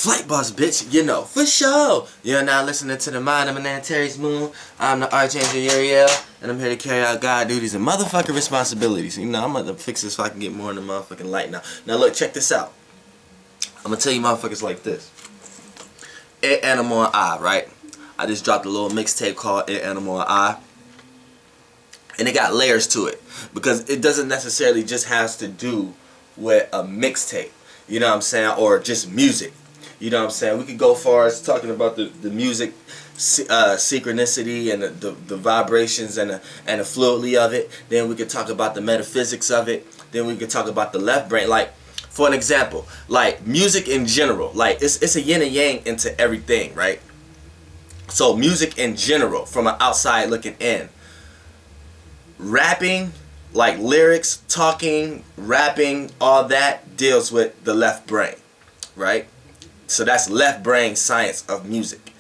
FlightBoss, bitch, you know, for sure. You're now listening to the Mind of Terry's Moon. I'm the Archangel Uriel, and I'm here to carry out God duties and motherfucking responsibilities. You know, I'm gonna fix this so I can get more in the motherfucking light now. Now look, check this out. I'm gonna tell you motherfuckers like this. iTANiMALi, right? I just dropped a little mixtape called iTANiMALi. And it got layers to it. Because it doesn't necessarily just have to do with a mixtape. You know what I'm saying? Or just music. You know what I'm saying? We could go far as talking about the music synchronicity and the vibrations and the fluidity of it. Then we could talk about the metaphysics of it. Then we could talk about the left brain. Like, for an example, like music in general. Like, it's a yin and yang into everything, right? So music in general, from an outside looking in. Rapping, like lyrics, talking, rapping, all that deals with the left brain, right? So that's left brain science of music.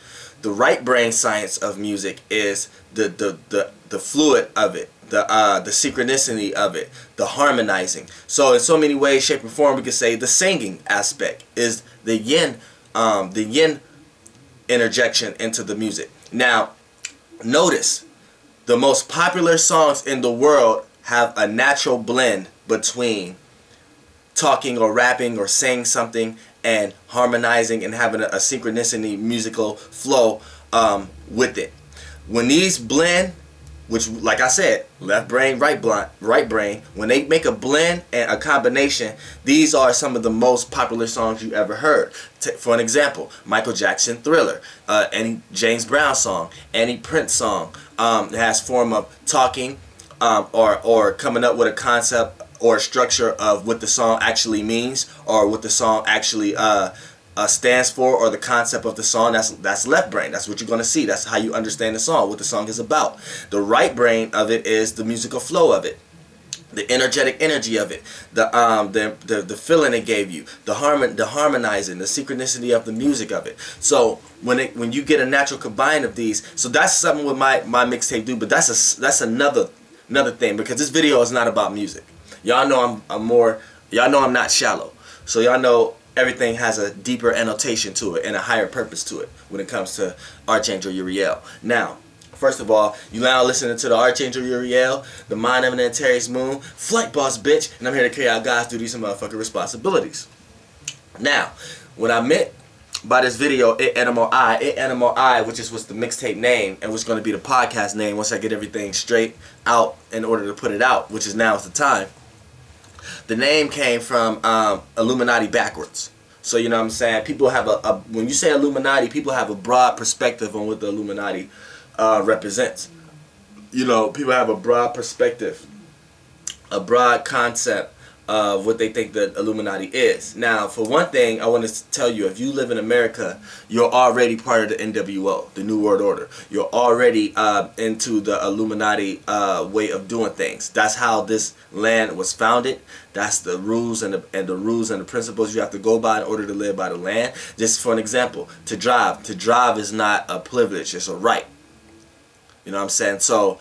The right brain science of music is the fluid of it, the synchronicity of it, the harmonizing. So in so many ways, shape, and form, we could say the singing aspect is the yin interjection into the music. Now, notice the most popular songs in the world have a natural blend between talking or rapping or saying something and harmonizing and having a synchronicity musical flow with it. When these blend, which, like I said, left brain, right brain, when they make a blend and a combination, these are some of the most popular songs you ever heard. For an example, Michael Jackson Thriller, any James Brown song, any Prince song that has form of talking or coming up with a concept or a structure of what the song actually means or what the song actually stands for, or the concept of the song. That's left brain. That's what you're going to see. That's how you understand the song, what the song is about. The right brain of it is the musical flow of it, the energetic energy of it, the feeling it gave you, the harmonizing, the synchronicity of the music of it. So when you get a natural combine of these, so that's something with my mixtape do. But that's another thing, because this video is not about music. Y'all know y'all know I'm not shallow. So y'all know everything has a deeper annotation to it and a higher purpose to it when it comes to Archangel Uriel. Now, first of all, you now listening to the Archangel Uriel, the Mind of Terry's Moon, FlightBoss, bitch, and I'm here to carry out God's duties and motherfucking responsibilities. Now, what I meant by this video, iTANiMALi, which was the mixtape name and what's going to be the podcast name once I get everything straight out in order to put it out, which is now is the time. The name came from Illuminati backwards. So, you know what I'm saying? People have when you say Illuminati, people have a broad perspective on what the Illuminati represents. You know, people have a broad perspective, a broad concept of what they think the Illuminati is. Now, for one thing, I want to tell you, if you live in America, you're already part of the NWO, the New World Order. You're already into the Illuminati way of doing things. That's how this land was founded. That's the rules and the principles you have to go by in order to live by the land. Just for an example, to drive is not a privilege, it's a right. You know what I'm saying? So,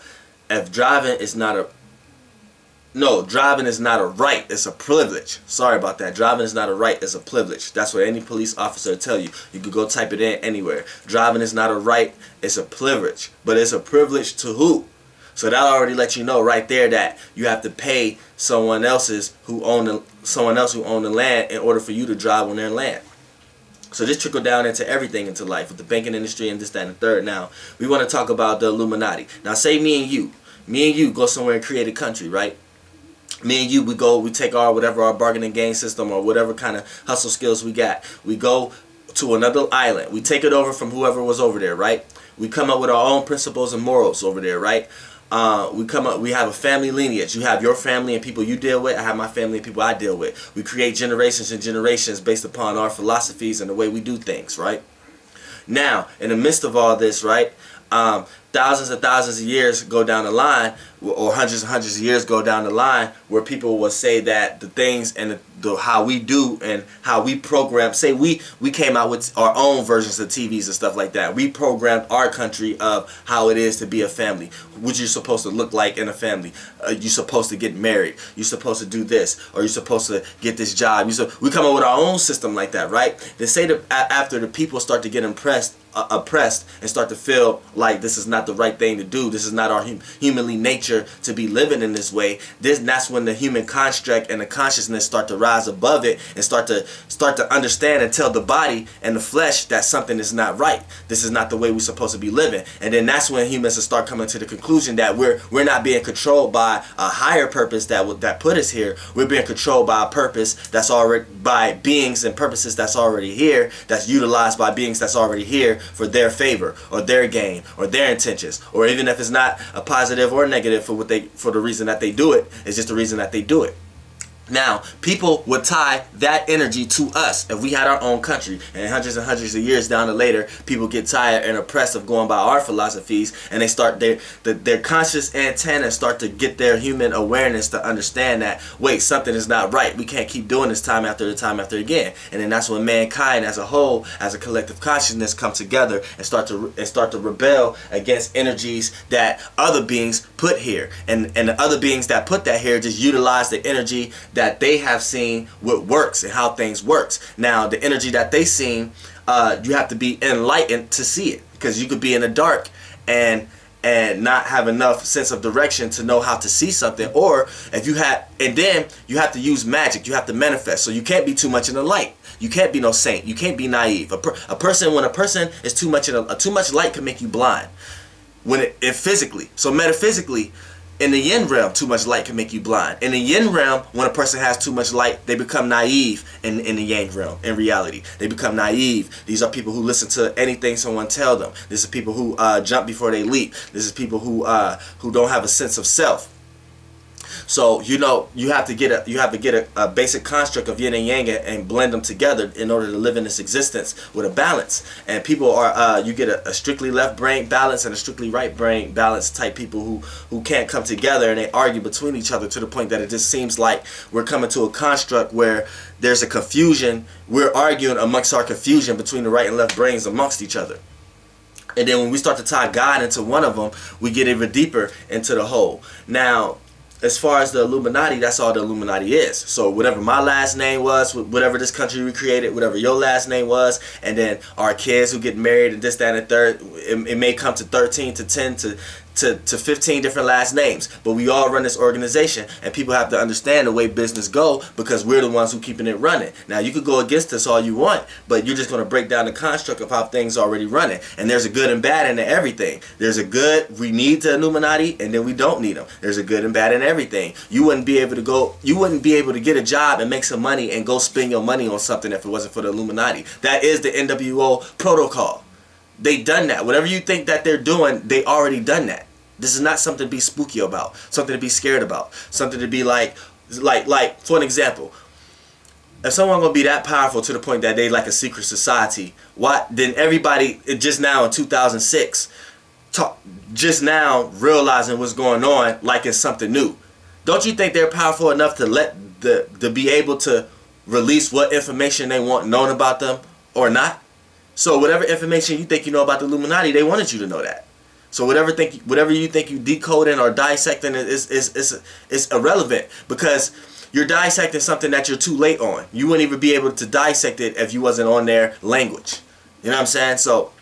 if driving is not a driving is not a right, it's a privilege. Sorry about that. Driving is not a right, it's a privilege. That's what any police officer will tell you. You could go type it in anywhere. Driving is not a right, it's a privilege. But it's a privilege to who? So that already lets you know right there that you have to pay someone else who own the land in order for you to drive on their land. So this trickle down into everything into life, with the banking industry and this, that, and the third. Now, we want to talk about the Illuminati. Now, say me and you go somewhere and create a country, right? Me and you, we take our bargaining gain system or whatever kind of hustle skills we got. We go to another island. We take it over from whoever was over there, right? We come up with our own principles and morals over there, right? We have a family lineage. You have your family and people you deal with. I have my family and people I deal with. We create generations and generations based upon our philosophies and the way we do things, right? Now, in the midst of all this, right, thousands and thousands of years go down the line, or hundreds and hundreds of years go down the line, where people will say that the things and the how we do and how we program, say we came out with our own versions of TVs and stuff like that. We programmed our country of how it is to be a family, what you're supposed to look like in a family. You're supposed to get married. You're supposed to do this, or you're supposed to get this job. We come up with our own system like that, right? They say that after the people start to get oppressed and start to feel like this is not the right thing to do, this is not our humanly nature to be living in this way, that's when the human construct and the consciousness start to rise above it and start to understand and tell the body and the flesh that something is not right. This is not the way we're supposed to be living. And then that's when humans will start coming to the conclusion that we're not being controlled by a higher purpose that put us here. We're being controlled by a purpose that's already, by beings and purposes that's already here, that's utilized by beings that's already here for their favor or their gain or their intentions, or even if it's not a positive or negative for the reason that they do it, it's just the reason that they do it. Now, people would tie that energy to us if we had our own country, and hundreds of years down the later, people get tired and oppressed of going by our philosophies, and they start their conscious antennas start to get their human awareness to understand that, wait, something is not right. We can't keep doing this time after again. And then that's when mankind as a whole, as a collective consciousness, come together and start to rebel against energies that other beings put here, and the other beings that put that here just utilize the energy that they have seen what works and how things works. Now, the energy that they seen, you have to be enlightened to see it, because you could be in the dark and not have enough sense of direction to know how to see something, or if you have, and then you have to use magic, you have to manifest. So you can't be too much in the light. You can't be no saint. You can't be naive. When a person is too much light can make you blind. If physically, so metaphysically, in the yin realm, too much light can make you blind. In the yin realm, when a person has too much light, they become naive. In the yang realm, in reality, they become naive. These are people who listen to anything someone tell them. This is people who jump before they leap. This is people who don't have a sense of self. So you have to get a basic construct of yin and yang and blend them together in order to live in this existence with a balance. And people are you get a strictly left brain balance and a strictly right brain balance type people who can't come together, and they argue between each other to the point that it just seems like we're coming to a construct where there's a confusion. We're arguing amongst our confusion between the right and left brains amongst each other. And then when we start to tie God into one of them, we get even deeper into the whole. Now, as far as the Illuminati, that's all the Illuminati is. So whatever my last name was, whatever this country we created, whatever your last name was, and then our kids who get married and this, that, and the third, it may come to 13 to 10 to 15 different last names, but we all run this organization, and people have to understand the way business go, because we're the ones who keeping it running. Now, you could go against us all you want, but you're just going to break down the construct of how things are already running. And there's a good and bad into everything. There's a good, we need the Illuminati, and then we don't need them. There's a good and bad in everything. You wouldn't be able to get a job and make some money and go spend your money on something if it wasn't for the Illuminati. That is the NWO protocol. They done that. Whatever you think that they're doing, they already done that. This is not something to be spooky about, something to be scared about, something to be like for an example, if someone gonna be that powerful to the point that they like a secret society, then everybody just now in 2006 just now realizing what's going on like it's something new. Don't you think they're powerful enough to be able to release what information they want known about them or not? So whatever information you think you know about the Illuminati, they wanted you to know that. So whatever you think you decoding or dissecting is irrelevant, because you're dissecting something that you're too late on. You wouldn't even be able to dissect it if you wasn't on their language. You know what I'm saying? So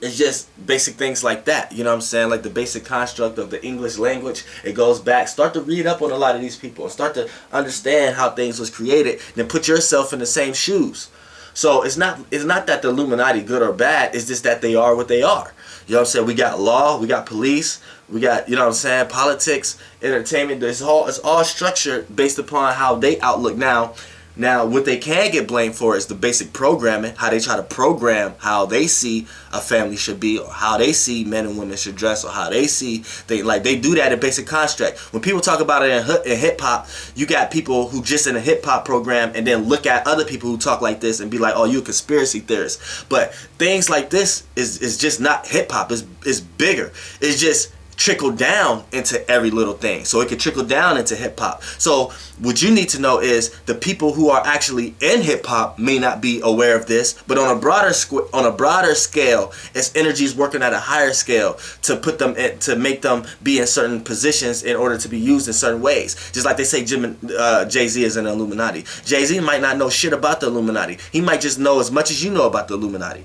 it's just basic things like that. You know what I'm saying? Like the basic construct of the English language. It goes back. Start to read up on a lot of these people and start to understand how things was created. Then put yourself in the same shoes. So it's not that the Illuminati good or bad. It's just that they are what they are. You know what I'm saying? We got law, we got police, we got, you know what I'm saying, politics, entertainment. It's all structured based upon how they outlook. Now, Now, what they can get blamed for is the basic programming, how they try to program how they see a family should be, or how they see men and women should dress, or how they see they do that in basic construct. When people talk about it in hip hop, you got people who just in a hip hop program and then look at other people who talk like this and be like, "Oh, you a conspiracy theorist." But things like this is just not hip hop. It's bigger. It's just trickle down into every little thing, so it could trickle down into hip-hop. So what you need to know is the people who are actually in hip-hop may not be aware of this, but on a broader scale, its energy is working at a higher scale to put them in, to make them be in certain positions in order to be used in certain ways. Just like they say Jay-Z is an Illuminati. Jay-Z might not know shit about the Illuminati. He might just know as much as you know about the Illuminati.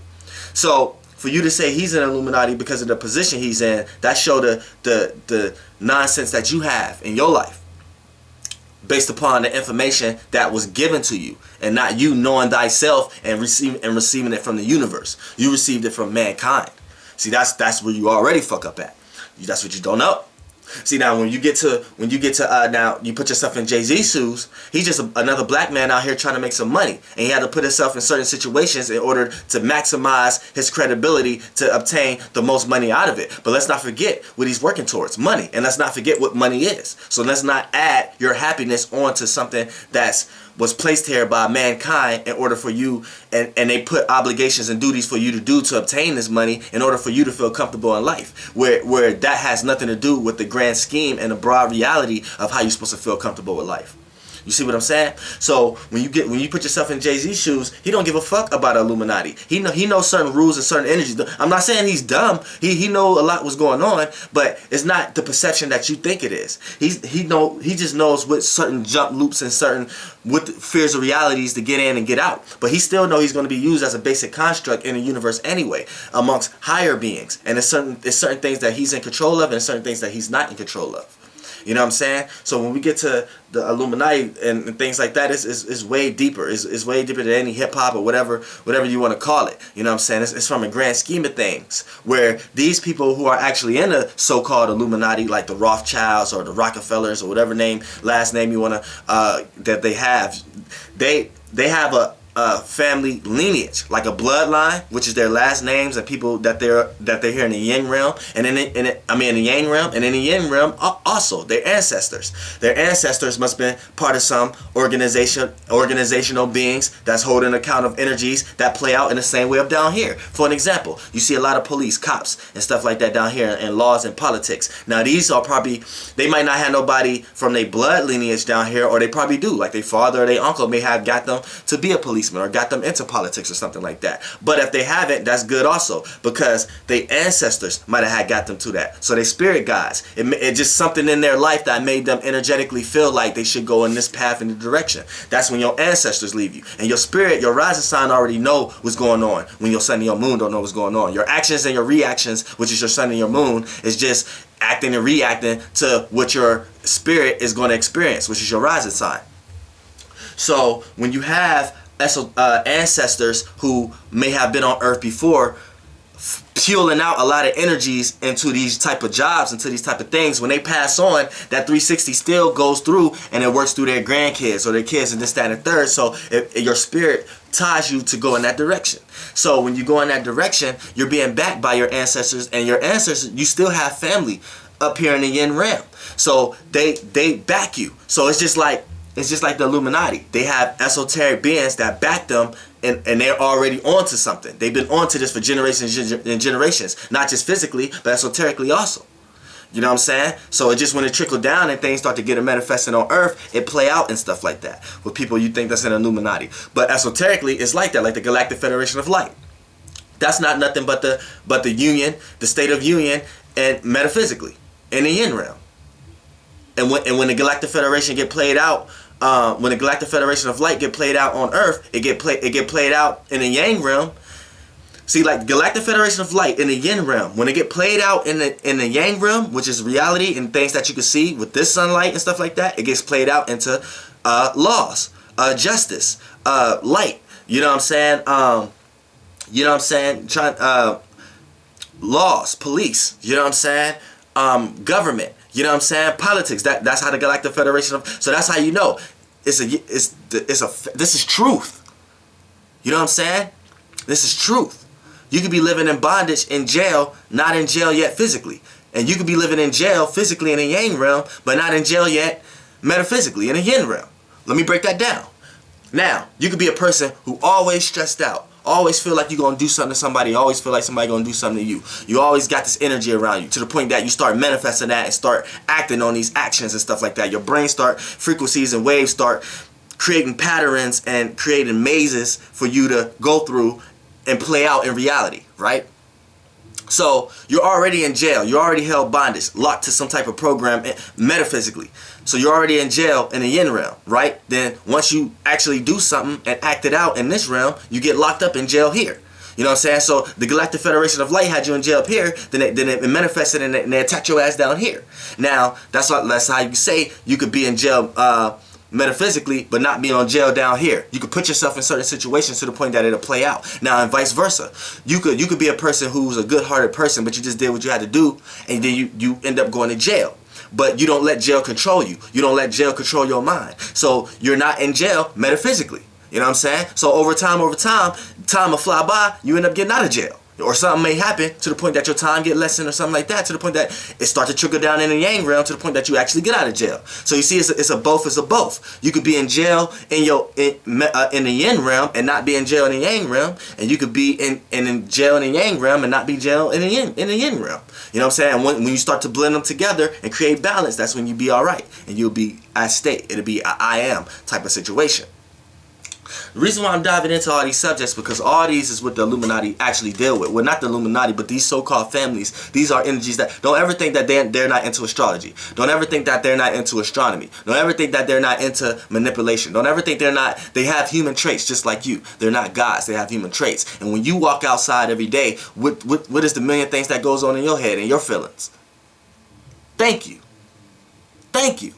So for you to say he's an Illuminati because of the position he's in, that show the nonsense that you have in your life based upon the information that was given to you, and not you knowing thyself and receiving it from the universe. You received it from mankind. See, that's where you already fuck up at. That's what you don't know. See, now when you get to now you put yourself in Jay-Z's shoes. He's just another black man out here trying to make some money, and he had to put himself in certain situations in order to maximize his credibility to obtain the most money out of it. But let's not forget what he's working towards: money. And let's not forget what money is. So let's not add your happiness onto something was placed here by mankind in order for you, and they put obligations and duties for you to do to obtain this money in order for you to feel comfortable in life, where that has nothing to do with the grand scheme and the broad reality of how you're supposed to feel comfortable with life. You see what I'm saying? So when you put yourself in Jay-Z's shoes, he don't give a fuck about Illuminati. He knows certain rules and certain energies. I'm not saying he's dumb. He know a lot what's going on, but it's not the perception that you think it is. He just knows what certain jump loops and certain what fears of realities to get in and get out. But he still know he's going to be used as a basic construct in the universe anyway, amongst higher beings. And there's certain things that he's in control of, and certain things that he's not in control of. You know what I'm saying? So when we get to the Illuminati and things like that, it's way deeper. It's way deeper than any hip hop or whatever you want to call it. You know what I'm saying? It's from a grand scheme of things, where these people who are actually in the so-called Illuminati, like the Rothschilds or the Rockefellers or whatever last name you want to that they have a family lineage, like a bloodline, which is their last names and people that they're here in the yin realm, and in the yang realm, and in the yin realm also their ancestors. Their ancestors must have been part of some organizational beings that's holding account of energies that play out in the same way up down here. For an example, you see a lot of police, cops, and stuff like that down here, and laws and politics. Now these are probably, they might not have nobody from their blood lineage down here, or they probably do, like their father or their uncle may have got them to be a policeman or got them into politics or something like that. But if they haven't, that's good also, because their ancestors might have got them to that. So they spirit guides. It just something in their life that made them energetically feel like they should go in this path, in the direction. That's when your ancestors leave you. And your spirit, your rising sign already know what's going on, when your sun and your moon don't know what's going on. Your actions and your reactions, which is your sun and your moon, is just acting and reacting to what your spirit is going to experience, which is your rising sign. So when you have ancestors who may have been on earth before, fueling out a lot of energies into these type of jobs, into these type of things, when they pass on, that 360 still goes through and it works through their grandkids or their kids and this, that, and the third. So your spirit ties you to go in that direction. So when you go in that direction, you're being backed by your ancestors, and your ancestors, you still have family up here in the yin realm, so they back you. So it's just like the Illuminati. They have esoteric beings that back them, and they're already onto something. They've been onto this for generations and generations, not just physically, but esoterically also. You know what I'm saying? So it just, when it trickle down and things start to get manifested on earth, it play out and stuff like that with people you think that's an Illuminati. But esoterically, it's like that, like the Galactic Federation of Light. That's not nothing but the union, the state of union, and metaphysically in the yin realm. And when the Galactic Federation get played out, when the Galactic Federation of Light get played out on Earth, it get played out in the Yang realm. See, like Galactic Federation of Light in the Yin realm, when it get played out in the Yang realm, which is reality and things that you can see with this sunlight and stuff like that, it gets played out into laws, justice, light. You know what I'm saying? You know what I'm saying? Laws, police. You know what I'm saying? Government. You know what I'm saying? Politics. That's how the Galactic Federation of... So that's how you know. This is truth. You know what I'm saying? This is truth. You could be living in bondage in jail, not in jail yet physically. And you could be living in jail physically in the yang realm, but not in jail yet metaphysically in the yin realm. Let me break that down. Now, you could be a person who always stressed out, always feel like you're going to do something to somebody, always feel like somebody going to do something to you. You always got this energy around you to the point that you start manifesting that and start acting on these actions and stuff like that. Your brain start, frequencies and waves start creating patterns and creating mazes for you to go through and play out in reality, right? So you're already in jail. You're already held bondage, locked to some type of program metaphysically. So you're already in jail in the yin realm, right? Then once you actually do something and act it out in this realm, you get locked up in jail here. You know what I'm saying? So the Galactic Federation of Light had you in jail up here, then it manifested and they attacked your ass down here. Now, that's how you say you could be in jail metaphysically, but not be on jail down here. You could put yourself in certain situations to the point that it'll play out. Now, and vice versa. You could be a person who's a good-hearted person, but you just did what you had to do, and then you end up going to jail. But you don't let jail control you. You don't let jail control your mind. So you're not in jail metaphysically. You know what I'm saying? So over time will fly by, you end up getting out of jail. Or something may happen to the point that your time get lessened or something like that, to the point that it starts to trickle down in the yang realm to the point that you actually get out of jail. So you see, it's a both. You could be in jail in the yin realm and not be in jail in the yang realm, and you could be in jail in the yang realm and not be jail in the yin realm. You know what I'm saying? And when you start to blend them together and create balance, that's when you be all right, and you'll be at state. It'll be a I am type of situation. The reason why I'm diving into all these subjects, because all these is what the Illuminati actually deal with. Well, not the Illuminati, but these so-called families. These are energies that, don't ever think that they're not into astrology. Don't ever think that they're not into astronomy. Don't ever think that they're not into manipulation. Don't ever think they have human traits just like you. They're not gods, they have human traits. And when you walk outside every day, what is the million things that goes on in your head and your feelings? Thank you. Thank you.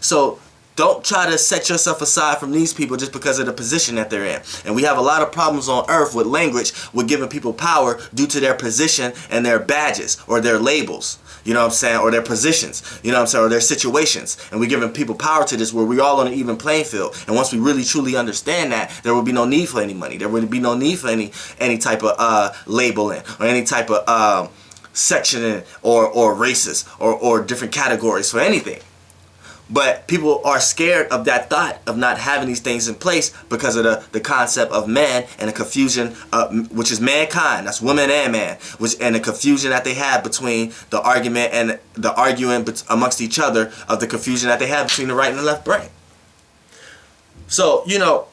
So, don't try to set yourself aside from these people just because of the position that they're in. And we have a lot of problems on earth with language, with giving people power due to their position and their badges or their labels. You know what I'm saying? Or their positions. You know what I'm saying? Or their situations. And we're giving people power to this where we're all on an even playing field. And once we really truly understand that, there will be no need for any money. There will be no need for any type of labeling or any type of sectioning or races or different categories for anything. But people are scared of that thought of not having these things in place because of the concept of man and the confusion, which is mankind. That's woman and man, and the confusion that they have between the argument and the arguing amongst each other of the confusion that they have between the right and the left brain. So, you know,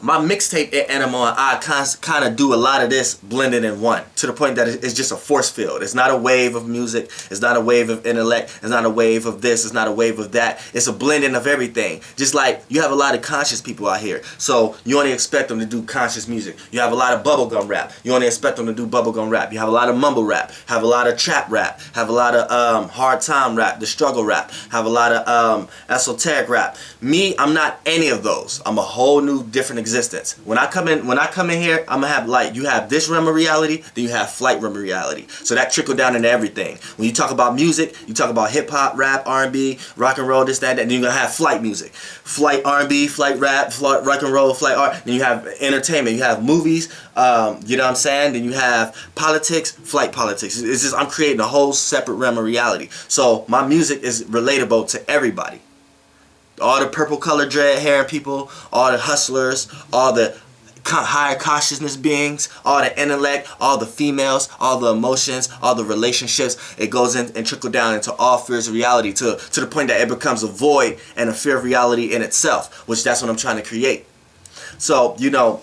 my mixtape Animal and I kind of do a lot of this blended in one, to the point that it's just a force field. It's not a wave of music. It's not a wave of intellect. It's not a wave of this. It's not a wave of that. It's a blending of everything. Just like you have a lot of conscious people out here, so you only expect them to do conscious music. You have a lot of bubblegum rap. You only expect them to do bubblegum rap. You have a lot of mumble rap. Have a lot of trap rap. Have a lot of hard time rap, the struggle rap. Have a lot of esoteric rap. Me, I'm not any of those. I'm a whole new different existence. When I come in here, I'm gonna have light. You have this realm of reality, then you have flight realm of reality. So that trickle down into everything. When you talk about music, you talk about hip hop, rap, R&B, rock and roll, this, that, then you're gonna have flight music, flight R&B, flight rap, flight rock and roll, flight art. Then you have entertainment. You have movies. You know what I'm saying? Then you have politics, flight politics. It's just I'm creating a whole separate realm of reality. So my music is relatable to everybody. All the purple colored dread hair people, all the hustlers, all the higher consciousness beings, all the intellect, all the females, all the emotions, all the relationships. It goes in and trickle down into all fears of reality to the point that it becomes a void and a fear of reality in itself, which that's what I'm trying to create. So, you know,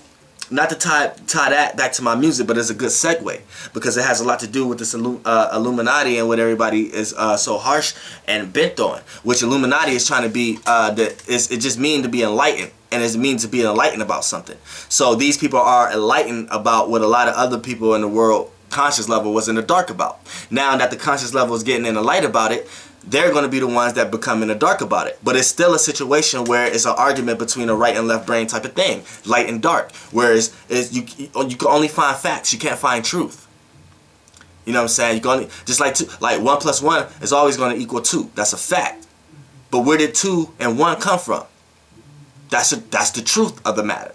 not to tie that back to my music, but it's a good segue because it has a lot to do with this Illuminati and what everybody is so harsh and bent on. Which Illuminati is trying to be, it just means to be enlightened, and it means to be enlightened about something. So these people are enlightened about what a lot of other people in the world conscious level was in the dark about. Now that the conscious level is getting in the light about it, they're going to be the ones that become in the dark about it. But it's still a situation where it's an argument between a right and left brain type of thing, light and dark. Whereas you can only find facts, you can't find truth. You know what I'm saying? You can only, just like 1 + 1 is always going to equal 2. That's a fact. But where did 2 and 1 come from? That's the truth of the matter.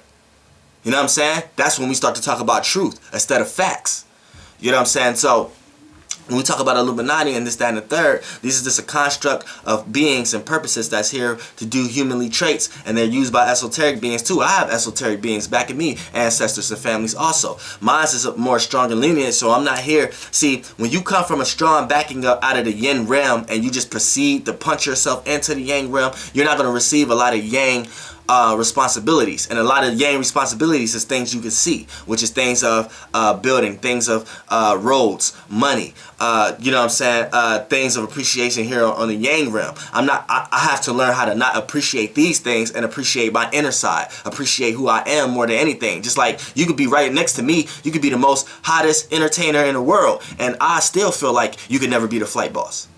You know what I'm saying? That's when we start to talk about truth instead of facts. You know what I'm saying? So when we talk about Illuminati and this, that, and the third, this is just a construct of beings and purposes that's here to do humanly traits, and they're used by esoteric beings too. I have esoteric beings backing me, ancestors and families also. Mine is a more strong and lineage, so I'm not here. See, when you come from a strong backing up out of the yin realm and you just proceed to punch yourself into the yang realm, you're not going to receive a lot of yang responsibilities. And a lot of yang responsibilities is things you can see, which is things of building, things of roads, money, you know what I'm saying, things of appreciation here on the yang realm. I have to learn how to not appreciate these things and appreciate my inner side, appreciate who I am more than anything. Just like you could be right next to me, you could be the most hottest entertainer in the world, and I still feel like you could never be the flight boss,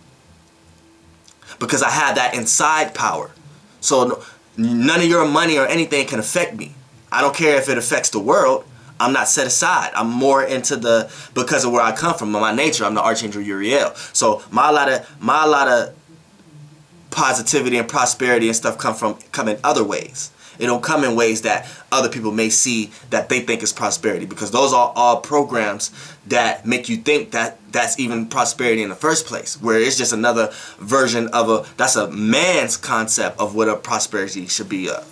because I have that inside power. So none of your money or anything can affect me. I don't care if it affects the world. I'm not set aside. I'm more into because of where I come from, my nature. I'm the Archangel Uriel. So my lot of positivity and prosperity and stuff come in other ways. It don't come in ways that other people may see that they think is prosperity, because those are all programs that make you think that that's even prosperity in the first place, where it's just another version of that's a man's concept of what a prosperity should be of.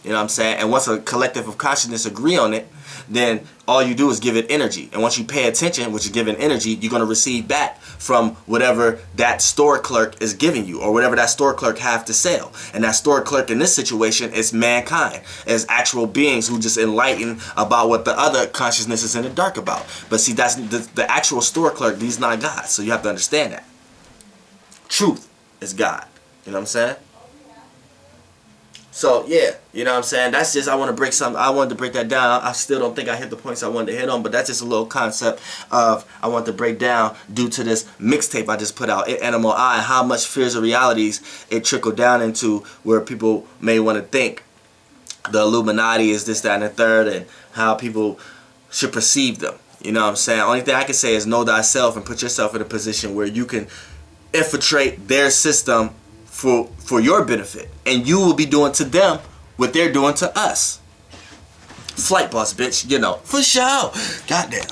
You know what I'm saying? And once a collective of consciousness agree on it, then all you do is give it energy. And once you pay attention, which is giving energy, you're going to receive back from whatever that store clerk is giving you, or whatever that store clerk have to sell. And that store clerk in this situation is mankind, as actual beings who just enlighten about what the other consciousness is in the dark about. But see, that's the actual store clerk. He's not God. So you have to understand that. Truth is God. You know what I'm saying? So yeah, you know what I'm saying? That's just, I wanted to break that down. I still don't think I hit the points I wanted to hit on, but that's just a little concept of I want to break down due to this mixtape I just put out, iTANiMALi, how much fears of realities it trickled down into, where people may want to think the Illuminati is this, that, and the third, and how people should perceive them. You know what I'm saying? Only thing I can say is know thyself and put yourself in a position where you can infiltrate their system for your benefit, and you will be doing to them what they're doing to us. FlightBoss, bitch, you know, for sure. Goddamn.